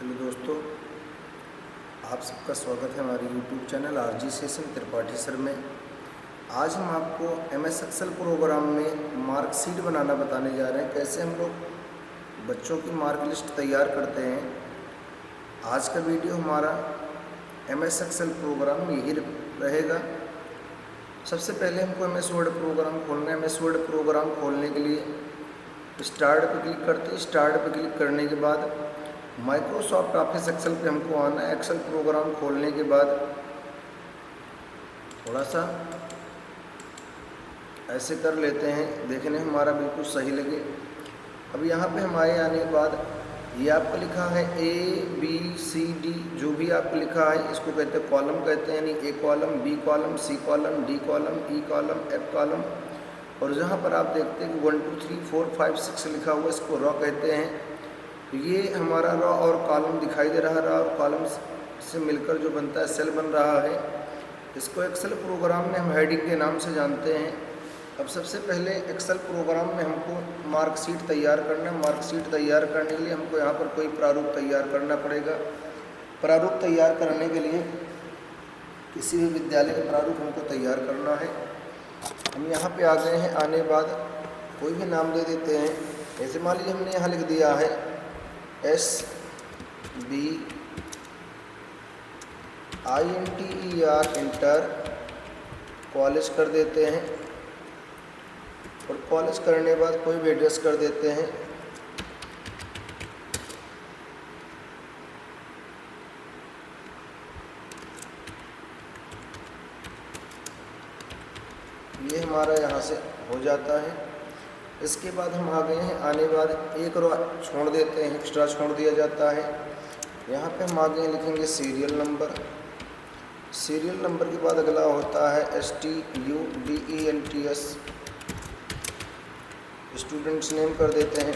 Hello दोस्तों, आप सबका स्वागत है हमारे YouTube channel RG session Tripathi sir में। आज हम आपको एमएस एक्सेल प्रोग्राम में मार्कशीट बनाना बताने जा रहे हैं, कैसे हम लोग बच्चों की मार्क लिस्ट तैयार करते हैं। आज का वीडियो हमारा एमएस एक्सेल प्रोग्राम में यही रहेगा। सबसे पहले हमको एमएस वर्ड प्रोग्राम खोलना है। एमएस वर्ड प्रोग्राम खोलने के लिए स्टार्ट पर क्लिक करते हैं। स्टार्ट पर क्लिक करने के बाद माइक्रोसॉफ्ट ऑफिस एक्सेल पे हमको आना है। एक्सेल प्रोग्राम खोलने के बाद थोड़ा सा ऐसे कर लेते हैं, देखने हमारा बिल्कुल सही लगे। अब यहाँ पे हमारे आने के बाद ये आपका लिखा है ABCD, जो भी आपको लिखा है इसको कहते हैं कॉलम कहते हैं, यानी A column, B column, C column, D column, E column, F column. और जहाँ पर आप देखते हैं कि 1 2 3 4 5 6 लिखा हुआ, इसको रॉ कहते हैं। तो ये हमारा रॉ और कॉलम दिखाई दे रहा है। रॉ और कॉलम से मिलकर जो बनता है सेल बन रहा है। इसको एक्सेल प्रोग्राम में हम हेडिंग के नाम से जानते हैं। अब सबसे पहले एक्सेल प्रोग्राम में हमको मार्कशीट तैयार करना है। मार्कशीट तैयार करने के लिए हमको यहाँ पर कोई प्रारूप तैयार करना पड़ेगा। प्रारूप तैयार करने के लिए किसी भी विद्यालय का प्रारूप हमको तैयार करना है। हम यहाँ पे आ गए हैं। आने बाद कोई भी नाम दे देते हैं। ऐसे मान लीजिए हमने यहाँ लिख दिया है SBINTER इंटर, कॉलेज कर देते हैं। और कॉलेज करने के बाद कोई भी एड्रेस कर देते हैं। ये हमारा यहाँ से हो जाता है। इसके बाद हम आ गए हैं। आने बाद एक रो छोड़ देते हैं, एक्स्ट्रा छोड़ दिया जाता है। यहाँ पे हम आगे लिखेंगे सीरियल नंबर। सीरियल नंबर के बाद अगला होता है STUDENTS, स्टूडेंट्स नेम कर देते हैं,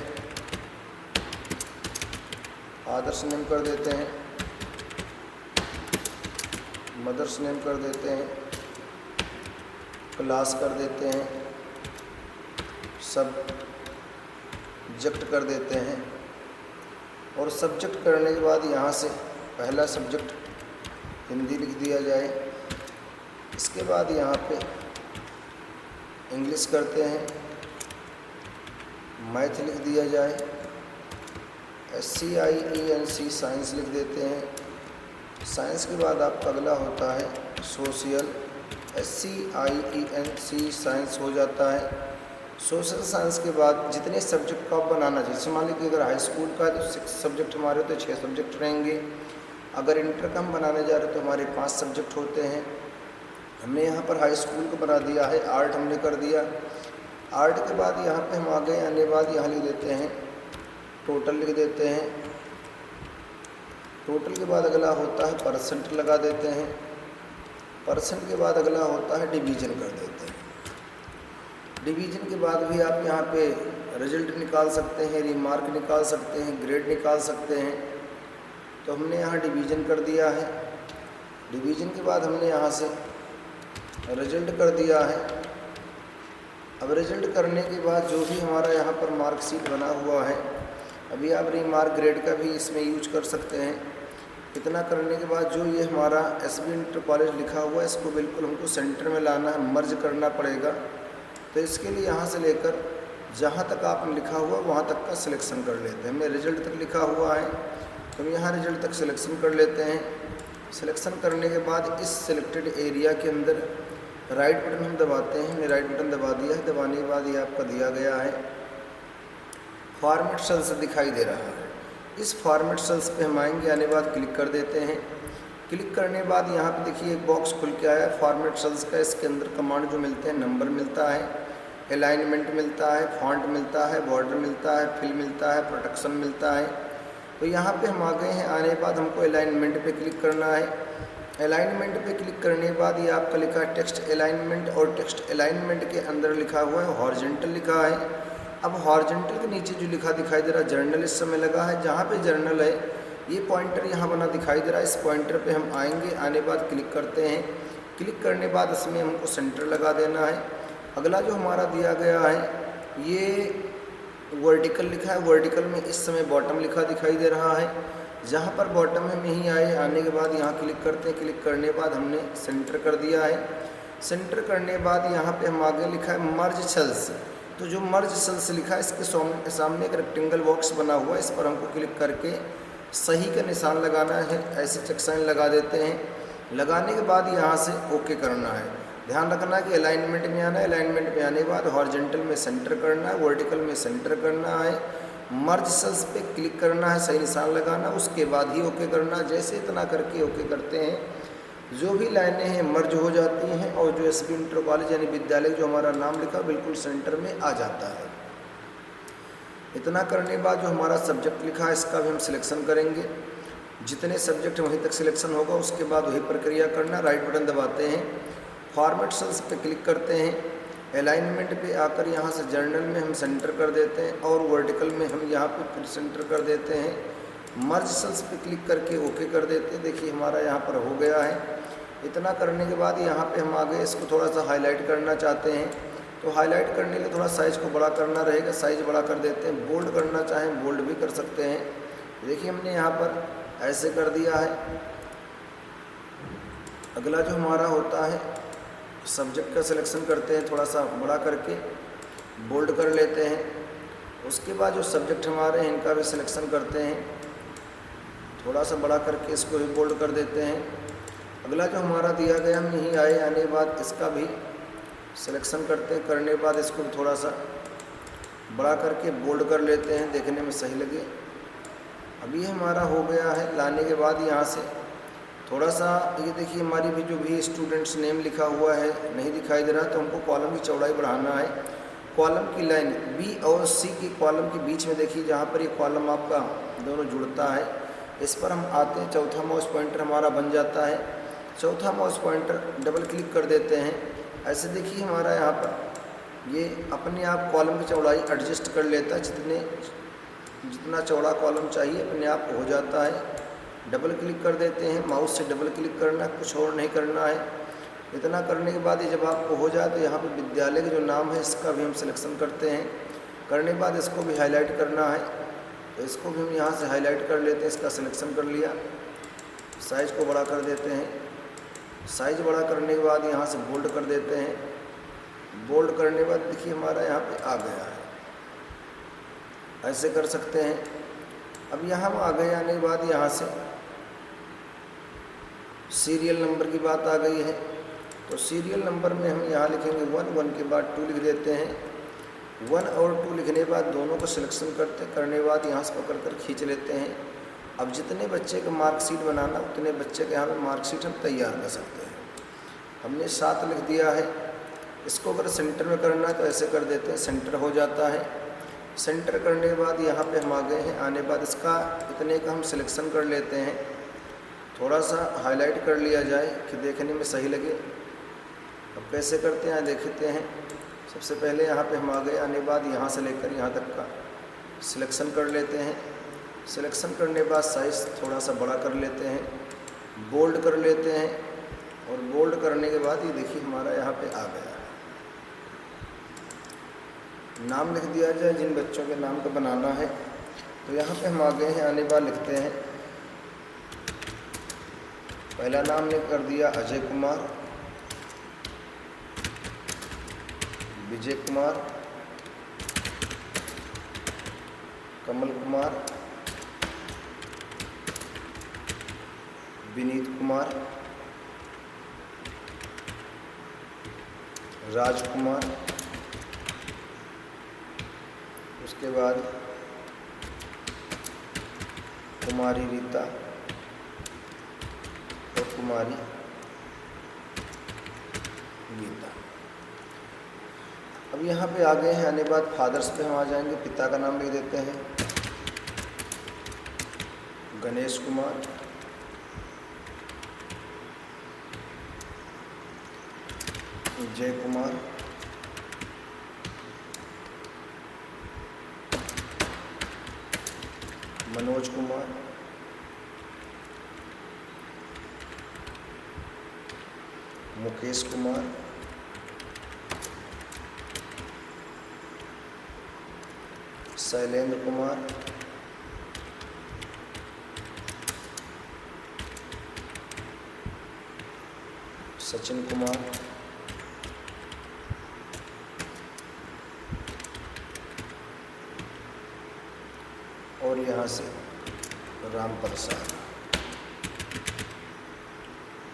फादर्स नेम कर देते हैं, मदर्स नेम कर देते हैं, क्लास कर देते हैं, सब्जेक्ट कर देते हैं। और सब्जेक्ट करने के बाद यहाँ से पहला सब्जेक्ट हिंदी लिख दिया जाए। इसके बाद यहाँ पे इंग्लिश करते हैं, मैथ लिख दिया जाए। SCIENC साइंस लिख देते हैं। साइंस के बाद आपका अगला होता है सोशल, SCIENC साइंस हो जाता है। सोशल साइंस के बाद जितने सब्जेक्ट को आप बनाना चाहिए, जैसे मान लीजिए अगर हाई स्कूल का है तो 6 सब्जेक्ट हमारे तो 6 सब्जेक्ट रहेंगे। अगर इंटर का हम बनाने जा रहे हैं तो हमारे 5 सब्जेक्ट होते हैं। हमने यहाँ पर हाई स्कूल को बना दिया है। आर्ट हमने कर दिया। आर्ट के बाद यहाँ पे हम आ गए। आने बाद यहाँ लिख देते हैं टोटल, लिख देते हैं। टोटल के बाद अगला होता है परसेंट लगा देते हैं। परसेंट के बाद अगला होता है डिवीज़न कर देते हैं। डिवीज़न के बाद भी आप यहाँ पे रिजल्ट निकाल सकते हैं, रिमार्क निकाल सकते हैं, ग्रेड निकाल सकते हैं। तो हमने यहाँ डिवीज़न कर दिया है। डिवीज़न के बाद हमने यहाँ से रिजल्ट कर दिया है। अब रिजल्ट करने के बाद जो भी हमारा यहाँ पर मार्कशीट बना हुआ है, अभी आप रिमार्क ग्रेड का भी इसमें यूज कर सकते हैं। इतना करने के बाद जो ये हमारा SB इंटर कॉलेज लिखा हुआ है, इसको बिल्कुल हमको सेंटर में लाना है, मर्ज करना पड़ेगा। तो इसके लिए यहाँ से लेकर जहाँ तक आपने लिखा हुआ वहाँ तक का सिलेक्शन कर लेते हैं। हमने रिजल्ट तक लिखा हुआ है तो हम यहाँ रिजल्ट तक सिलेक्शन कर लेते हैं। सिलेक्शन करने के बाद इस सिलेक्टेड एरिया के अंदर राइट बटन हम दबाते हैं। हमने राइट बटन दबा दिया है। दबाने के बाद ये आपका दिया गया है फॉर्मेट सेल्स दिखाई दे रहा है। इस फॉर्मेट सेल्स पे हम आएंगे। आने बाद क्लिक कर देते हैं। क्लिक करने के बाद यहाँ पे देखिए एक बॉक्स खुल के आया है फॉर्मेट सेल्स का। इसके अंदर कमांड जो मिलते हैं, नंबर मिलता है, अलाइनमेंट मिलता है, फॉन्ट मिलता है, बॉर्डर मिलता है, फिल मिलता है, प्रोटेक्शन मिलता है। तो यहाँ पे हम आ गए हैं। आने के बाद हमको अलाइनमेंट पे क्लिक करना है। अलाइनमेंट पे क्लिक करने के बाद ये आपका लिखा है टेक्स्ट अलाइनमेंट, और टेक्स्ट अलाइनमेंट के अंदर लिखा हुआ है हॉरिजॉन्टल लिखा है। अब हॉरिजॉन्टल के नीचे जो लिखा दिखाई दे रहा है जर्नल इस समय लगा है। जहाँ पे जर्नल है ये पॉइंटर यहाँ बना दिखाई दे रहा है। इस पॉइंटर पे हम आएंगे। आने बाद क्लिक करते हैं। क्लिक करने के बाद इसमें हमको सेंटर लगा देना है। अगला जो हमारा दिया गया है ये वर्टिकल लिखा है। वर्टिकल में इस समय बॉटम लिखा दिखाई दे रहा है। जहाँ पर बॉटम में ही आने के बाद यहाँ क्लिक करते हैं। क्लिक करने के बाद हमने सेंटर कर दिया है। सेंटर करने के बाद यहाँ पे हम आगे लिखा है मर्ज सेल्स। तो जो मर्ज सेल्स लिखा है इसके सामने एक रेक्टेंगल बॉक्स बना हुआ है, इस पर हमको क्लिक करके सही का निशान लगाना है। ऐसे चेक साइन लगा देते हैं। लगाने के बाद यहाँ से ओके करना है। ध्यान रखना है कि अलाइनमेंट में आना है। अलाइनमेंट में आने के बाद हॉरिजॉन्टल में सेंटर करना है, वर्टिकल में सेंटर करना है, मर्ज सेल्स पे क्लिक करना है, सही निशान लगाना, उसके बाद ही ओके करना। जैसे इतना करके ओके करते हैं, जो भी लाइनें हैं मर्ज हो जाती हैं और जो एसबी इंटर कॉलेज यानी विद्यालय जो हमारा नाम लिखा बिल्कुल सेंटर में आ जाता है। इतना करने के बाद जो हमारा सब्जेक्ट लिखा है इसका भी हम सिलेक्शन करेंगे। जितने सब्जेक्ट वहीं तक सिलेक्शन होगा उसके बाद वही प्रक्रिया करना। राइट बटन दबाते हैं, फॉर्मेट सेल्स पे क्लिक करते हैं। अलाइनमेंट पे आकर यहाँ से जर्नल में हम सेंटर कर देते हैं और वर्टिकल में हम यहाँ पे फिर सेंटर कर देते हैं। मर्ज सेल्स पे क्लिक करके ओके कर देते हैं। देखिए हमारा यहाँ पर हो गया है। इतना करने के बाद यहाँ पे हम आगे इसको थोड़ा सा हाईलाइट करना चाहते हैं, तो हाईलाइट करने के लिए थोड़ा साइज़ को बड़ा करना रहेगा। साइज़ बड़ा कर देते हैं। बोल्ड करना चाहें बोल्ड भी कर सकते हैं। देखिए हमने यहाँ पर ऐसे कर दिया है। अगला जो हमारा होता है सब्जेक्ट का सिलेक्शन करते हैं, थोड़ा सा बड़ा करके बोल्ड कर लेते हैं। उसके बाद जो सब्जेक्ट हमारे हैं इनका भी सिलेक्शन करते हैं, थोड़ा सा बड़ा करके इसको भी बोल्ड कर देते हैं। अगला जो हमारा दिया गया हम यहीं आने के बाद इसका भी सिलेक्शन करते हैं। करने के बाद इसको भी थोड़ा सा बड़ा करके बोल्ड कर लेते हैं, देखने में सही लगे। अभी हमारा हो गया है। लाने के बाद यहाँ से थोड़ा सा ये देखिए हमारी भी जो भी स्टूडेंट्स नेम लिखा हुआ है नहीं दिखाई दे रहा, तो हमको कॉलम की चौड़ाई बढ़ाना है। कॉलम की लाइन बी और सी की कॉलम के बीच में देखिए जहाँ पर ये कॉलम आपका दोनों जुड़ता है, इस पर हम आते हैं। चौथा माउस पॉइंटर हमारा बन जाता है। चौथा माउस पॉइंटर डबल क्लिक कर देते हैं। ऐसे देखिए हमारा यहाँ पर ये अपने आप कॉलम की चौड़ाई एडजस्ट कर लेता है। जितना चौड़ा कॉलम चाहिए अपने आप हो जाता है। डबल क्लिक कर देते हैं। माउस से डबल क्लिक करना है, कुछ और नहीं करना है। इतना करने के बाद ये जब आपको हो जाए तो यहाँ पे विद्यालय का जो नाम है इसका भी हम सिलेक्शन करते हैं। करने के बाद इसको भी हाईलाइट करना है, तो इसको भी हम यहाँ से हाईलाइट कर लेते हैं। इसका सिलेक्शन कर लिया। साइज़ को बड़ा कर देते हैं। साइज़ बड़ा करने के बाद यहाँ से बोल्ड कर देते हैं। बोल्ड करने के बाद देखिए हमारा यहाँ पे आ गया है। ऐसे कर सकते हैं। अब यहाँ हम आ गए आने के बाद यहाँ से सीरियल नंबर की बात आ गई है, तो सीरियल नंबर में हम यहाँ लिखेंगे 1, 1 के बाद 2 लिख देते हैं। 1 और 2 लिखने के बाद दोनों को सिलेक्शन करने के बाद यहाँ से पकड़ कर खींच लेते हैं। अब जितने बच्चे का मार्कशीट बनाना उतने बच्चे के यहाँ पे मार्कशीट हम तैयार कर सकते हैं। हमने 7 लिख दिया है। इसको अगर सेंटर में करना है तो ऐसे कर देते हैं, सेंटर हो जाता है। सेंटर करने के बाद यहाँ पे हम आ गए हैं। आने के बाद इसका इतने का हम सिलेक्शन कर लेते हैं। थोड़ा सा हाईलाइट कर लिया जाए कि देखने में सही लगे। अब कैसे करते हैं देखते हैं। सबसे पहले यहाँ पे हम आ गए। आने के बाद यहाँ से लेकर यहाँ तक का सिलेक्शन कर लेते हैं। सिलेक्शन करने के बाद साइज़ थोड़ा सा बड़ा कर लेते हैं, बोल्ड कर लेते हैं। और बोल्ड करने के बाद ये देखिए हमारा यहाँ पे आ गया। नाम लिख दिया जाए जिन बच्चों के नाम का बनाना है। तो यहाँ पे हम आ गए हैं। आने के बाद लिखते हैं, पहला नाम ने कर दिया अजय कुमार, विजय कुमार, कमल कुमार, विनीत कुमार, राजकुमार, उसके बाद कुमारी रीता और कुमारी गीता। अब यहाँ पे आ गए हैं। आने बाद फादर्स पे हम आ जाएंगे। पिता का नाम लिख देते हैं गणेश कुमार, जय कुमार, मनोज कुमार, मुकेश कुमार, शैलेंद्र कुमार, सचिन कुमार, और यहाँ से राम प्रसाद।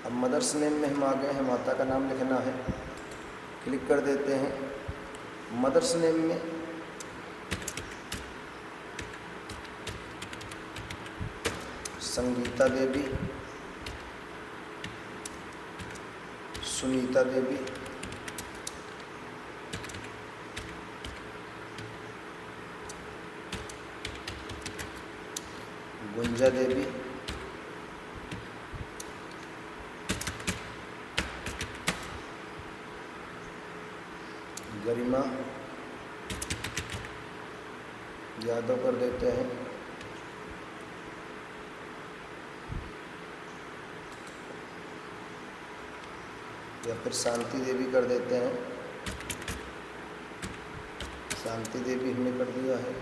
अब मदर्स नेम में हम आ गए हैं, माता का नाम लिखना है, क्लिक कर देते हैं। मदर्स नेम में संगीता देवी, सुनीता देवी, गुंजा देवी, गरिमा यादव कर देते हैं, या फिर शांति देवी कर देते हैं। शांति देवी हमने कर दिया है।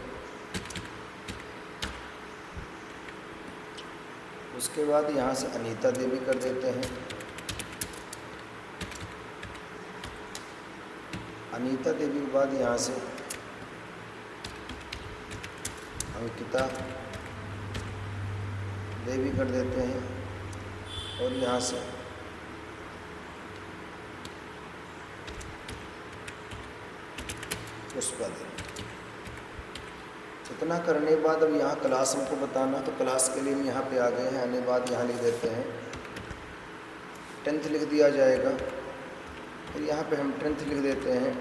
उसके बाद यहाँ से अनीता देवी कर देते हैं। अनीता देवी के बाद यहाँ से अंकिता देवी कर देते हैं, और यहाँ से पुष्पा देवी। इतना करने के बाद अब यहाँ क्लास हमको बताना, तो क्लास के लिए हम यहाँ पे आ गए हैं। आने बाद यहाँ लिख देते हैं 10th लिख दिया जाएगा। फिर यहाँ पे हम 10th लिख देते हैं।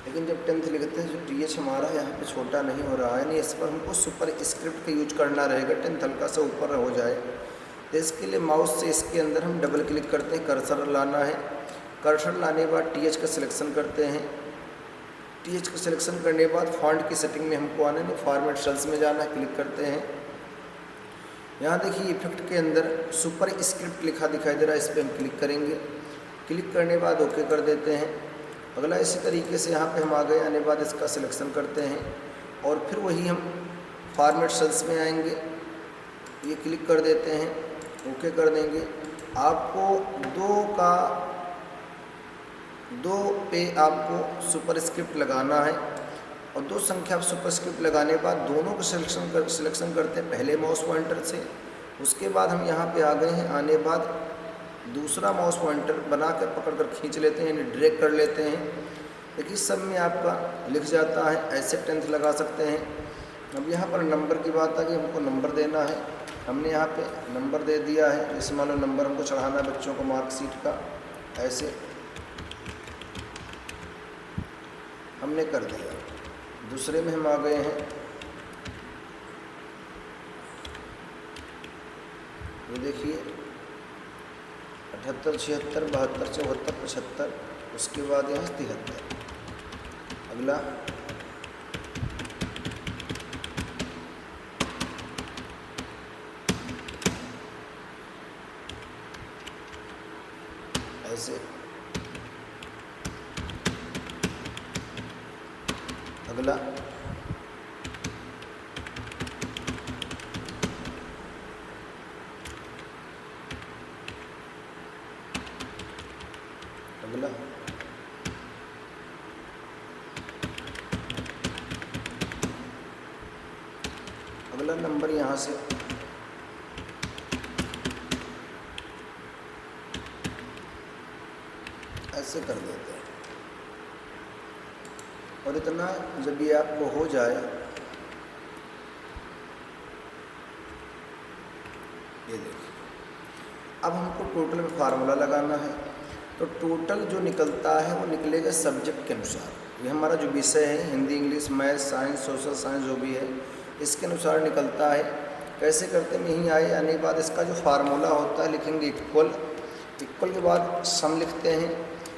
लेकिन जब 10th लिखते हैं, जो TH हमारा यहाँ पे छोटा नहीं हो रहा है, नहीं, इस पर हमको सुपर स्क्रिप्ट का यूज करना रहेगा, 10th हल्का सा ऊपर हो जाए। तो इसके लिए माउस से इसके अंदर हम डबल क्लिक करते हैं, कर्सर लाना है। कर्सर लाने के बाद TH का सिलेक्शन करते हैं। TH का सिलेक्शन करने के बाद फॉन्ट की सेटिंग में हमको आना है, फॉर्मेट सेल्स में जाना है, क्लिक करते हैं। यहाँ देखिए इफेक्ट के अंदर सुपर स्क्रिप्ट लिखा दिखाई दे रहा है, इस पर हम क्लिक करेंगे। क्लिक करने के बाद ओके कर देते हैं। अगला इसी तरीके से यहाँ पे हम आ गए, आने बाद इसका सिलेक्शन करते हैं, और फिर वही हम फॉर्मेट सेल्स में आएंगे, ये क्लिक कर देते हैं, ओके कर देंगे। आपको 2 पे आपको सुपर स्क्रिप्ट लगाना है, और 2 संख्या सुपर स्क्रिप्ट लगाने के बाद दोनों को सिलेक्शन करते हैं पहले माउस पॉइंटर से। उसके बाद हम यहाँ पे आ गए हैं, आने बाद दूसरा माउस पॉइंटर बना कर पकड़ कर खींच लेते हैं, यानी ड्रैग कर लेते हैं। देखिए सब में आपका लिख जाता है, ऐसे 10th लगा सकते हैं। अब यहाँ पर नंबर की बात आ गई, हमको नंबर देना है। हमने यहाँ पे नंबर दे दिया है, जैसे मान लो नंबर हमको चढ़ाना है बच्चों को मार्कशीट का, ऐसे हमने कर दिया। दूसरे में हम आ गए हैं, ये देखिए 78, 76, 72, 74, 75, उसके बाद यहाँ 73। अगला ऐसे, अगला अगला अगला नंबर यहाँ से ऐसे कर देते हैं। और इतना जब ये आपको हो जाए, ये देखिए अब हमको टोटल में फार्मूला लगाना है। तो टोटल जो निकलता है वो निकलेगा सब्जेक्ट के अनुसार। ये हमारा जो विषय है, Hindi, English, math, science, social science जो भी है, इसके अनुसार निकलता है। कैसे करते हैं, यहीं आने के बाद इसका जो फार्मूला होता है लिखेंगे इक्वल के बाद सम लिखते हैं,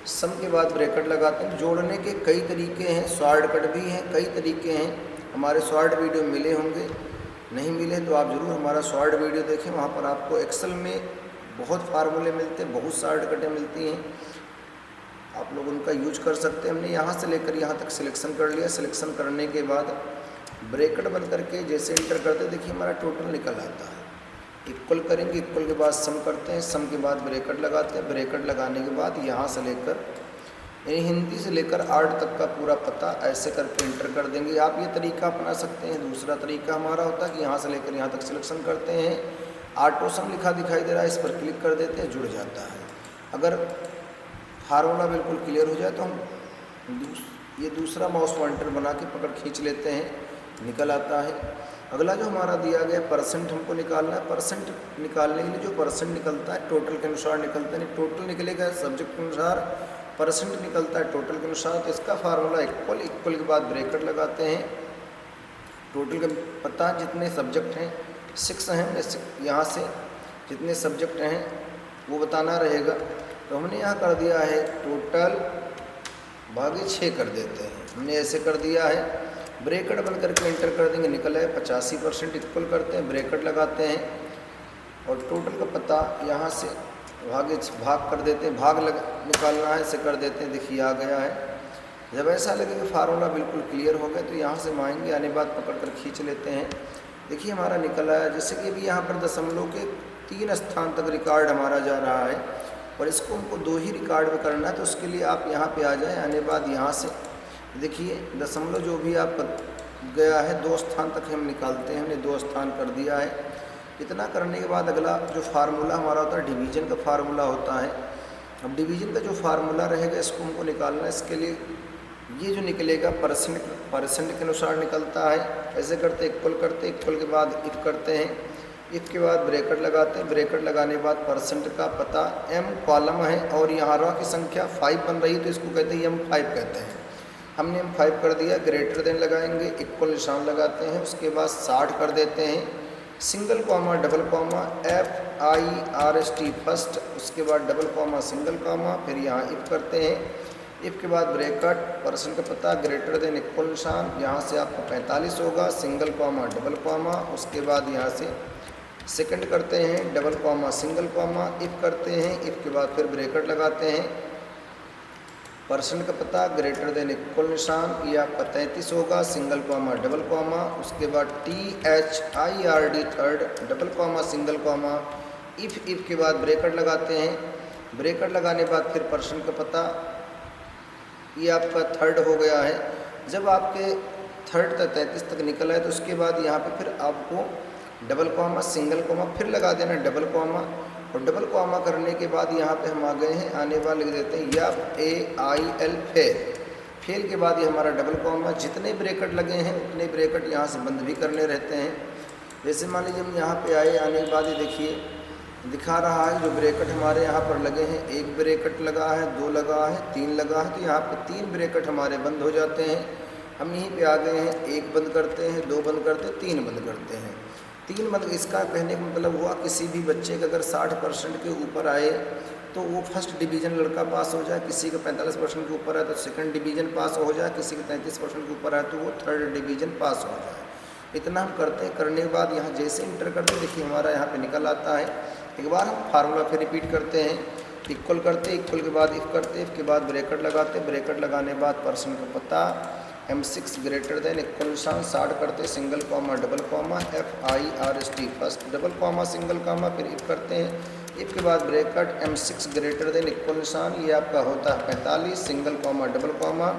सम के बाद ब्रैकेट लगाते हैं। जोड़ने के कई तरीके हैं, शॉर्टकट भी हैं, कई तरीके हैं। हमारे शॉर्ट वीडियो मिले होंगे, नहीं मिले तो आप ज़रूर हमारा शॉर्ट वीडियो देखें, वहाँ पर आपको एक्सेल में बहुत फार्मूले मिलते हैं, बहुत शॉर्टकटें मिलती हैं, आप लोग उनका यूज कर सकते हैं। हमने यहाँ से लेकर यहाँ तक सिलेक्शन कर लिया। सिलेक्शन करने के बाद ब्रैकेट बंद करके जैसे इंटर करते देखिए हमारा टोटल निकल आता है। इक्वल करेंगे, इक्वल के बाद सम करते हैं, सम के बाद ब्रैकेट लगाते हैं, ब्रैकेट लगाने के बाद यहाँ से लेकर यानी हिंदी से लेकर आर्ट तक का पूरा पता ऐसे करके इंटर कर देंगे। आप ये तरीका अपना सकते हैं। दूसरा तरीका हमारा होता है कि यहाँ से लेकर यहाँ तक सिलेक्शन करते हैं, ऑटो सम लिखा दिखाई दे रहा है, इस पर क्लिक कर देते हैं, जुड़ जाता है। अगर फार्मूला बिल्कुल क्लियर हो जाए तो हम ये दूसरा माउस पॉइंटर बना के पकड़ खींच लेते हैं, निकल आता है। अगला जो हमारा दिया गया परसेंट हमको निकालना है। परसेंट निकालने के लिए जो परसेंट निकलता है टोटल के अनुसार निकलता है, नहीं टोटल निकलेगा सब्जेक्ट के अनुसार, परसेंट निकलता है टोटल के अनुसार। तो इसका फार्मूला इक्वल, इक्वल के बाद ब्रैकेट लगाते हैं। टोटल का पता जितने सब्जेक्ट हैं 6 हैं, यहाँ से जितने सब्जेक्ट हैं वो बताना रहेगा। तो हमने यहाँ कर दिया है टोटल भागे 6 कर देते हैं, हमने ऐसे कर दिया है। ब्रैकेट बंद करके इंटर कर देंगे, निकल है 85%। इक्वल करते हैं, ब्रैकेट लगाते हैं और टोटल का पता यहाँ से भाग कर देते हैं, निकालना है, ऐसे कर देते हैं। देखिए आ गया है। जब ऐसा लगे कि फार्मूला बिल्कुल क्लियर हो गया तो यहाँ से आएंगे, आने बाद पकड़ कर खींच लेते हैं। देखिए हमारा निकल आया। जैसे कि अभी यहाँ पर दशमलव के 3 स्थान तक रिकॉर्ड हमारा जा रहा है और इसको हमको 2 ही रिकॉर्ड में करना है। तो उसके लिए आप यहाँ पे आ जाएं, आने बाद यहाँ से देखिए दशमलव जो भी आप गया है 2 स्थान तक हम निकालते हैं। हमने 2 स्थान कर दिया है। इतना करने के बाद अगला जो फार्मूला हमारा होता है डिवीज़न का फार्मूला होता है। अब डिवीज़न का जो फार्मूला रहेगा इसको हमको निकालना है। इसके लिए ये जो निकलेगा परसेंट के अनुसार निकलता है। ऐसे करते इक्वल करते, इक्वल के बाद इफ करते हैं, इफ के बाद ब्रैकेट लगाते हैं, ब्रैकेट लगाने के बाद परसेंट का पता m कॉलम है और यहाँ रो की संख्या 5 बन रही तो इसको कहते हैं m5 कहते हैं। हमने m5 कर दिया। ग्रेटर देन लगाएंगे, इक्वल निशान लगाते हैं, उसके बाद 60 कर देते हैं, single comma double comma FIRST first, उसके बाद डबल कॉमा सिंगल कॉमा, फिर यहाँ इफ करते हैं। इफ के बाद ब्रैकेट, परसेंट का पता, ग्रेटर देन इक्वल निशान, यहाँ से आपको 45 होगा, सिंगल कॉमा डबल कॉमा, उसके बाद यहाँ से सेकंड करते हैं, double comma single comma, if करते हैं। इफ के बाद फिर ब्रैकेट लगाते हैं, परसेंट का पता, ग्रेटर देन इक्वल निशान, ये आपका 33 होगा, सिंगल कॉमा डबल कॉमा, उसके बाद THIRD third, double comma single comma, if के बाद ब्रैकेट लगाते हैं। ब्रैकेट लगाने के बाद फिर परसेंट का पता, ये आपका थर्ड हो गया है। जब आपके थर्ड तक 33 तक निकला है तो उसके बाद यहाँ पे फिर आपको डबल कॉमा सिंगल कॉमा फिर लगा देना डबल कॉमा, और डबल कॉमा करने के बाद यहाँ पे हम आ गए हैं, आने वाले लिख देते हैं या FAIL फेल के बाद ये हमारा डबल कॉमा। जितने ब्रैकेट लगे हैं उतने ब्रैकेट यहाँ से बंद भी करने रहते हैं। जैसे मान लीजिए हम यहाँ पे आए, आने के बाद ये देखिए दिखा रहा है जो ब्रैकेट हमारे यहाँ पर लगे हैं, 1 ब्रैकेट लगा है, 2 लगा है, 3 लगा है, तो यहाँ पे 3 ब्रैकेट हमारे बंद हो जाते हैं। हम यहीं पे आ गए हैं, 1 बंद करते हैं, 2 बंद करते हैं, 3 बंद करते हैं। 3 बंद, इसका कहने का मतलब हुआ किसी भी बच्चे का अगर 60% के ऊपर आए तो वो फर्स्ट डिवीज़न लड़का पास हो जाए, किसी का 45% के ऊपर आए तो सेकंड डिवीज़न पास हो जाए, किसी का 33% के ऊपर आए तो वो थर्ड डिवीज़न पास हो जाए। इतना हम करते हैं। करने के बाद यहाँ जैसे इंटर करते हैं देखिए हमारा यहाँ पे निकल आता है। एक बार हम फार्मूला फिर रिपीट करते हैं, इक्वल करते, इक्वल के बाद इफ करते, इफ के बाद ब्रैकेट लगाते, ब्रैकेट लगाने के बाद परसेंट का पता, M6 ग्रेटर देन इक्वल निशान, 60 करते, single comma double comma, FIRST first, double comma single comma, फिर इफ करते हैं। इफ के बाद bracket M6 greater than equal निशान, ये आपका होता है 45, सिंगल कॉमा डबल कॉमा,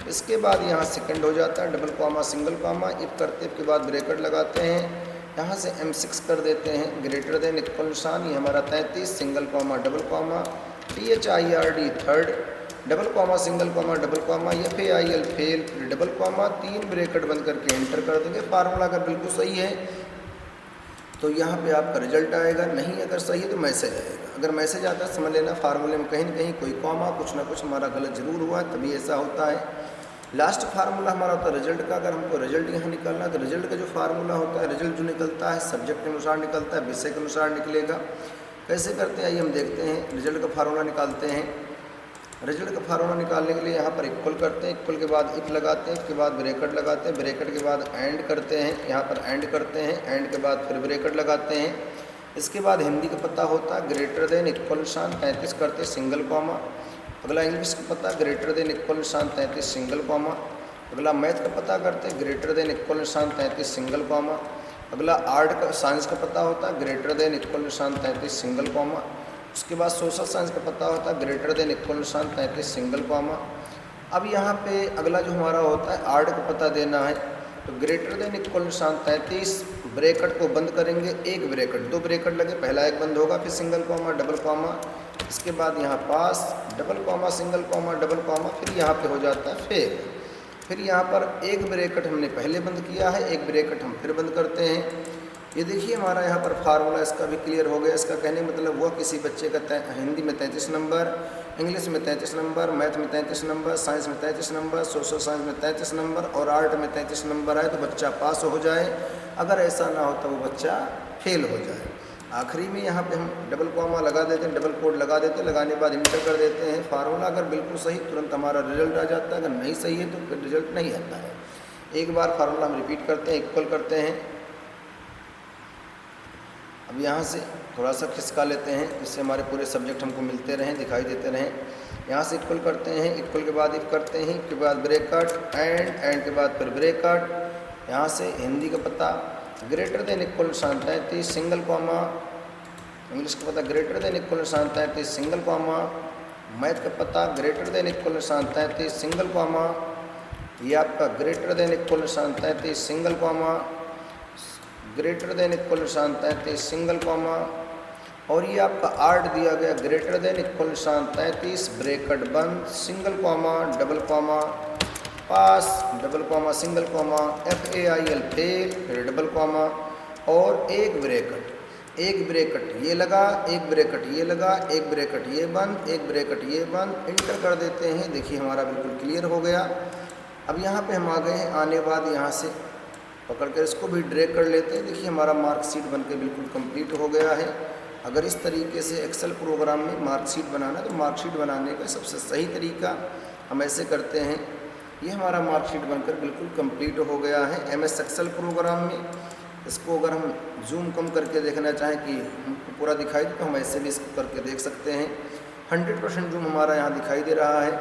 इसके बाद यहाँ सेकंड हो जाता है, double comma single comma, if करते, इफ के बाद ब्रैकेट लगाते हैं, यहाँ से M6 कर देते हैं, ग्रेटर देन इक्वल निशान, ये हमारा 33, single comma double comma, THIRD third, double comma single comma double comma, FAIL fail, double comma, 3 bracket बंद करके एंटर कर देंगे। फार्मूला अगर बिल्कुल सही है तो यहाँ पे आपका रिजल्ट आएगा, नहीं अगर सही है तो मैसेज आएगा। अगर मैसेज आता है समझ लेना फार्मूले में कहीं ना कहीं कोई कॉमा कुछ ना कुछ हमारा गलत जरूर हुआ है, तभी ऐसा होता है। लास्ट फार्मूला हमारा होता है रिजल्ट का। अगर हमको रिजल्ट यहाँ निकालना है तो रिजल्ट का जो फार्मूला होता है, रिजल्ट जो निकलता है सब्जेक्ट के अनुसार निकलता है, विषय के अनुसार निकलेगा। कैसे करते हैं आइए हम देखते हैं। रिजल्ट का फार्मूला निकालते हैं। रिजल्ट का फार्मूला निकालने के लिए यहाँ पर इक्वल करते हैं, इक्वल के बाद इफ लगाते हैं, इसके बाद ब्रैकेट लगाते हैं, ब्रैकेट के बाद एंड करते हैं, यहाँ पर एंड करते हैं, एंड के बाद फिर ब्रैकेट लगाते हैं। इसके बाद हिंदी का पता होता है ग्रेटर देन इक्वल निशान 33 करते सिंगल कॉमा। अगला इंग्लिश का पता ग्रेटर देन इक्वल निशान 33 सिंगल कॉमा। अगला मैथ का पता करते ग्रेटर देन इक्वल निशान 33 सिंगल कॉमा। अगला आर्ट का साइंस का पता होता है ग्रेटर देन इक्वल निशान 33 सिंगल कॉमा। उसके बाद सोशल साइंस का पता होता है ग्रेटर देन इक्वल निशान 33 सिंगल कॉमा। अब यहाँ पे अगला जो हमारा होता है आर्ट का पता देना है, तो ग्रेटर देन इक्वल निशान 33 ब्रैकेट को बंद करेंगे, एक ब्रैकेट, दो ब्रैकेट लगे, पहला एक बंद होगा, फिर सिंगल कॉमा डबल कॉमा, इसके बाद यहाँ pass double comma single comma double comma, फिर यहाँ पे हो जाता है फिर यहाँ पर एक ब्रैकेट हमने पहले बंद किया है, एक ब्रैकेट हम फिर बंद करते हैं। ये देखिए हमारा यहाँ पर फार्मूला इसका भी क्लियर हो गया। इसका कहने मतलब हुआ किसी बच्चे का हिंदी में 33 नंबर, इंग्लिश में 33 नंबर, मैथ में 33 नंबर, साइंस में 33 नंबर, सोशल साइंस में 33 नंबर और आर्ट में 33 नंबर आए तो बच्चा पास हो जाए। अगर ऐसा ना हो तो वो बच्चा फेल हो जाए। आखिरी में यहाँ पे हम डबल कॉमा लगा देते हैं, डबल कोड लगा देते हैं, लगाने के बाद इंटर कर देते हैं। फार्मूला अगर बिल्कुल सही तुरंत हमारा रिजल्ट आ जाता है, अगर नहीं सही है तो फिर रिजल्ट नहीं आता है। एक बार फार्मूला हम रिपीट करते हैं, इक्वल करते हैं। अब यहाँ से थोड़ा सा खिसका लेते हैं जिससे हमारे पूरे सब्जेक्ट हमको मिलते रहें, दिखाई देते रहें। यहाँ से इक्वल करते हैं, इक्वल के बाद इफ करते हैं, इफ के बाद ब्रैकेट, एंड के बाद फिर ब्रैकेट। यहाँ से हिंदी का पता ग्रेटर देन इक्वल निशान 33 सिंगल कॉमा, इंग्लिश का पता ग्रेटर देन इक्वल निशान 33 सिंगल कॉमा, मैथ का पता ग्रेटर देन इक्वल निशान 33 सिंगल कॉमा, ये आपका ग्रेटर देन इक्वल निशान 33 single comma, greater than equal निशान 33 सिंगल कॉमा, और ये आपका आर्ट दिया गया ग्रेटर देन इक्वल निशान 33 ब्रैकेट बंद single comma double comma pass double comma single comma FAIL fail, फिर डबल कॉमा और एक ब्रैकेट ये लगा, एक ब्रैकेट ये लगा, एक ब्रैकेट ये बंद, एक ब्रैकेट ये बंद, इंटर कर देते हैं। देखिए हमारा बिल्कुल क्लियर हो गया। अब यहाँ पे हम आ गए हैं, आने बाद यहाँ से पकड़ कर इसको भी ड्रैग कर लेते हैं। देखिए हमारा मार्कशीट बनके बिल्कुल कंप्लीट हो गया है। अगर इस तरीके से एक्सेल प्रोग्राम में मार्कशीट बनाना तो मार्कशीट बनाने का सबसे सही तरीका हम ऐसे करते हैं। ये हमारा मार्कशीट बनकर बिल्कुल कंप्लीट हो गया है MS एक्सेल प्रोग्राम में। इसको अगर हम जूम कम करके देखना चाहें कि हमको पूरा दिखाई दे तो हम ऐसे भी इसको करके देख सकते हैं। 100% जूम हमारा यहाँ दिखाई दे रहा है।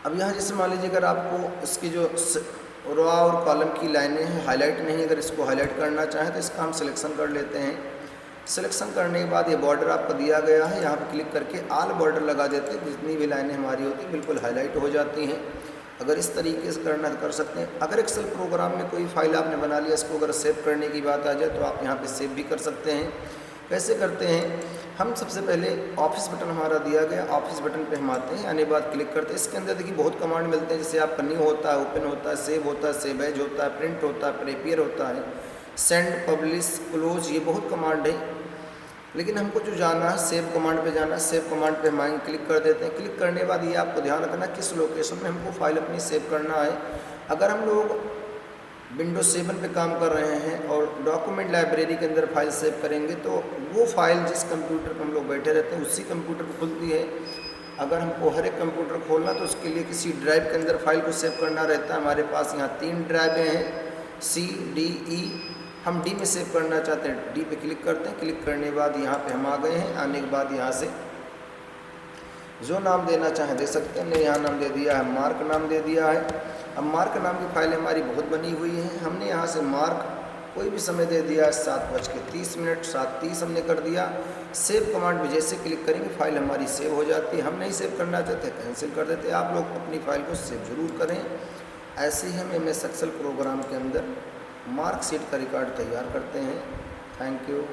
अब यहाँ जैसे मान लीजिए अगर आपको इसकी जो रो और कॉलम की लाइनें हैं हाईलाइट नहीं, अगर इसको हाईलाइट करना चाहें तो इसका हम सिलेक्शन कर लेते हैं। सिलेक्शन करने के बाद ये बॉर्डर आपको दिया गया है, यहाँ पर क्लिक करके ऑल बॉर्डर लगा देते हैं। जितनी भी लाइनें हमारी होती हैं बिल्कुल हाईलाइट हो जाती हैं। अगर इस तरीके से करना कर सकते हैं। अगर एक्सेल प्रोग्राम में कोई फाइल आपने बना लिया, इसको अगर सेव करने की बात आ जाए तो आप यहाँ पे सेव भी कर सकते हैं। कैसे करते हैं, हम सबसे पहले ऑफिस बटन हमारा दिया गया, ऑफिस बटन पे हम आते हैं, आने बाद क्लिक करते हैं। इसके अंदर देखिए बहुत कमांड मिलते हैं, जैसे आपका न्यू होता है, ओपन होता है, सेव होता है, सेव एज होता है, प्रिंट होता है, प्रिपेयर होता है, सेंड, पब्लिश, क्लोज, ये बहुत कमांड है। लेकिन हमको जो जाना है सेव कमांड पे जाना है। सेव कमांड पे हम आएंगे, क्लिक कर देते हैं। क्लिक करने के बाद ये आपको ध्यान रखना किस लोकेशन में हमको फाइल अपनी सेव करना है। अगर हम लोग विंडोज 7 पे काम कर रहे हैं और डॉक्यूमेंट लाइब्रेरी के अंदर फाइल सेव करेंगे तो वो फाइल जिस कंप्यूटर पर हम लोग बैठे रहते हैं उसी कंप्यूटर पर खुलती है। अगर हमको हर एक कंप्यूटर खोलना तो उसके लिए किसी ड्राइव के अंदर फाइल को सेव करना रहता है। हमारे पास यहाँ 3 ड्राइवें हैं, C, D, E। हम D में सेव करना चाहते हैं, D पे क्लिक करते हैं। क्लिक करने के बाद यहाँ पे हम आ गए हैं। आने के बाद यहाँ से जो नाम देना चाहें दे सकते हैं। हमने यहाँ नाम दे दिया है, मार्क नाम दे दिया है। अब मार्क नाम की फाइल हमारी बहुत बनी हुई है। हमने यहाँ से मार्क कोई भी समय दे दिया है, 7:30, 7:30 हमने कर दिया। सेव कमांड में जैसे क्लिक करेंगे फाइल हमारी सेव हो जाती है। हम नहीं सेव करना चाहते कैंसिल कर देते हैं। आप लोग अपनी फाइल को सेव जरूर करें। ऐसे ही हम MS एक्सेल प्रोग्राम के अंदर मार्कशीट का रिकॉर्ड तैयार करते हैं। Thank you.